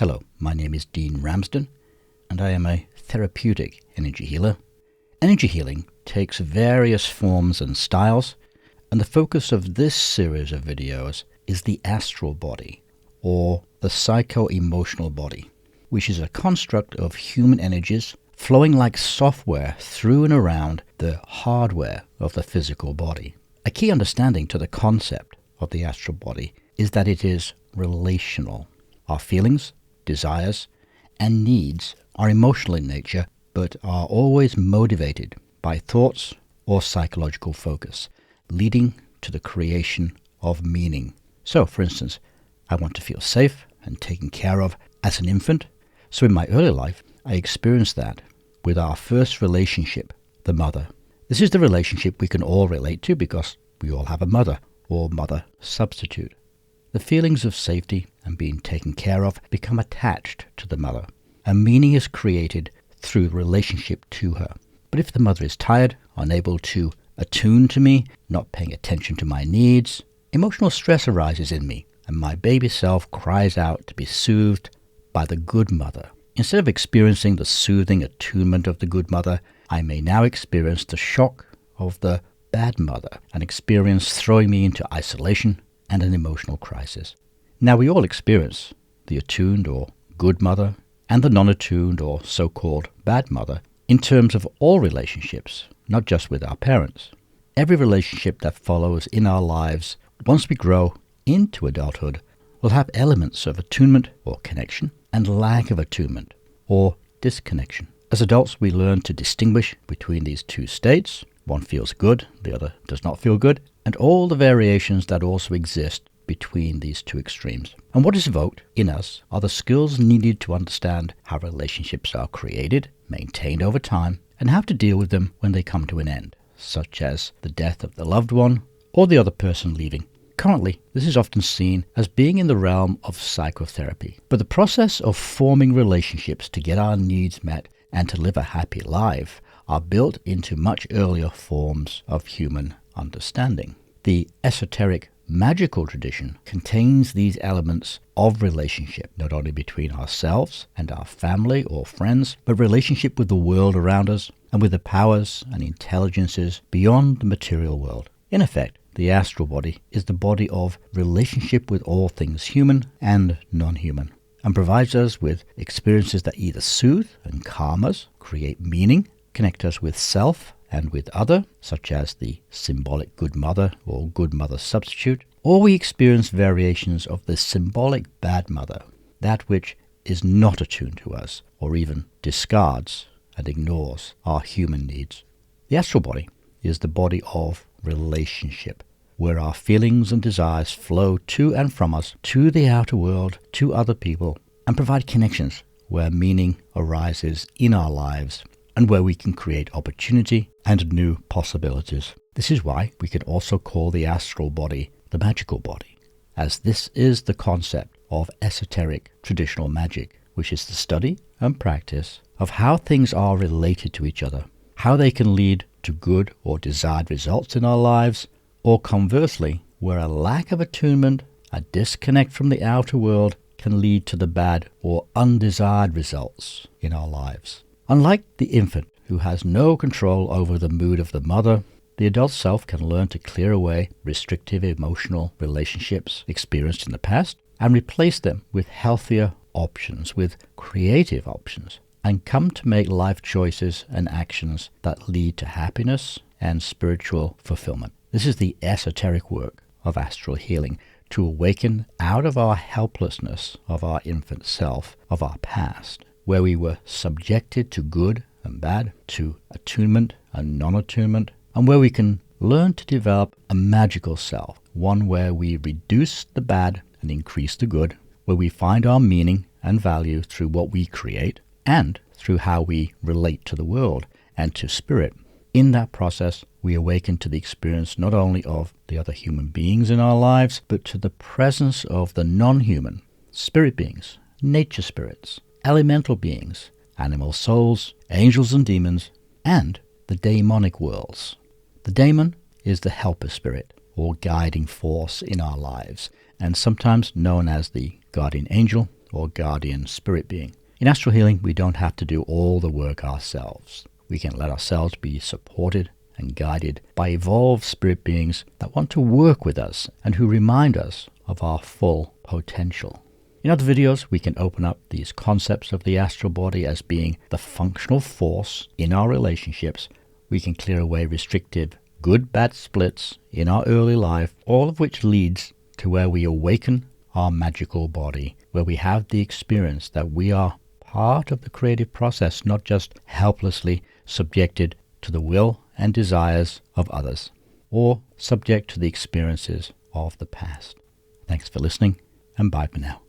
Hello, my name is Dean Ramsden, and I am a therapeutic energy healer. Energy healing takes various forms and styles, and the focus of this series of videos is the astral body, or the psycho-emotional body, which is a construct of human energies flowing like software through and around the hardware of the physical body. A key understanding to the concept of the astral body is that it is relational. Our feelings, desires, and needs are emotional in nature, but are always motivated by thoughts or psychological focus, leading to the creation of meaning. So, for instance, I want to feel safe and taken care of as an infant. So in my early life, I experienced that with our first relationship, the mother. This is the relationship we can all relate to because we all have a mother or mother substitute. The feelings of safety and being taken care of become attached to the mother, and meaning is created through relationship to her. But if the mother is tired, unable to attune to me, not paying attention to my needs, emotional stress arises in me, and my baby self cries out to be soothed by the good mother. Instead of experiencing the soothing attunement of the good mother, I may now experience the shock of the bad mother, an experience throwing me into isolation and an emotional crisis. Now we all experience the attuned or good mother and the non-attuned or so-called bad mother in terms of all relationships, not just with our parents. Every relationship that follows in our lives once we grow into adulthood will have elements of attunement or connection and lack of attunement or disconnection. As adults, we learn to distinguish between these two states. One feels good, the other does not feel good, and all the variations that also exist between these two extremes. And what is evoked in us are the skills needed to understand how relationships are created, maintained over time, and how to deal with them when they come to an end, such as the death of the loved one or the other person leaving. Currently, this is often seen as being in the realm of psychotherapy. But the process of forming relationships to get our needs met and to live a happy life are built into much earlier forms of human understanding. The esoteric magical tradition contains these elements of relationship, not only between ourselves and our family or friends, but relationship with the world around us and with the powers and intelligences beyond the material world. In effect, the astral body is the body of relationship with all things human and non-human, and provides us with experiences that either soothe and calm us, create meaning, connect us with self and with other, such as the symbolic good mother or good mother substitute, or we experience variations of the symbolic bad mother, that which is not attuned to us, or even discards and ignores our human needs. The astral body is the body of relationship, where our feelings and desires flow to and from us, to the outer world, to other people, and provide connections where meaning arises in our lives and where we can create opportunity and new possibilities. This is why we can also call the astral body the magical body, as this is the concept of esoteric traditional magic, which is the study and practice of how things are related to each other, how they can lead to good or desired results in our lives, or conversely, where a lack of attunement, a disconnect from the outer world, can lead to the bad or undesired results in our lives. Unlike the infant, who has no control over the mood of the mother, the adult self can learn to clear away restrictive emotional relationships experienced in the past and replace them with healthier options, with creative options, and come to make life choices and actions that lead to happiness and spiritual fulfillment. This is the esoteric work of astral healing, to awaken out of our helplessness of our infant self, of our past, where we were subjected to good and bad, to attunement and non-attunement, and where we can learn to develop a magical self, one where we reduce the bad and increase the good, where we find our meaning and value through what we create and through how we relate to the world and to spirit. In that process, we awaken to the experience not only of the other human beings in our lives, but to the presence of the non-human, spirit beings, nature spirits, elemental beings, animal souls, angels and demons, and the daemonic worlds. The daemon is the helper spirit, or guiding force in our lives, and sometimes known as the guardian angel or guardian spirit being. In astral healing, we don't have to do all the work ourselves. We can let ourselves be supported and guided by evolved spirit beings that want to work with us and who remind us of our full potential. In other videos, we can open up these concepts of the astral body as being the functional force in our relationships. We can clear away restrictive good-bad splits in our early life, all of which leads to where we awaken our magical body, where we have the experience that we are part of the creative process, not just helplessly subjected to the will and desires of others, or subject to the experiences of the past. Thanks for listening, and bye for now.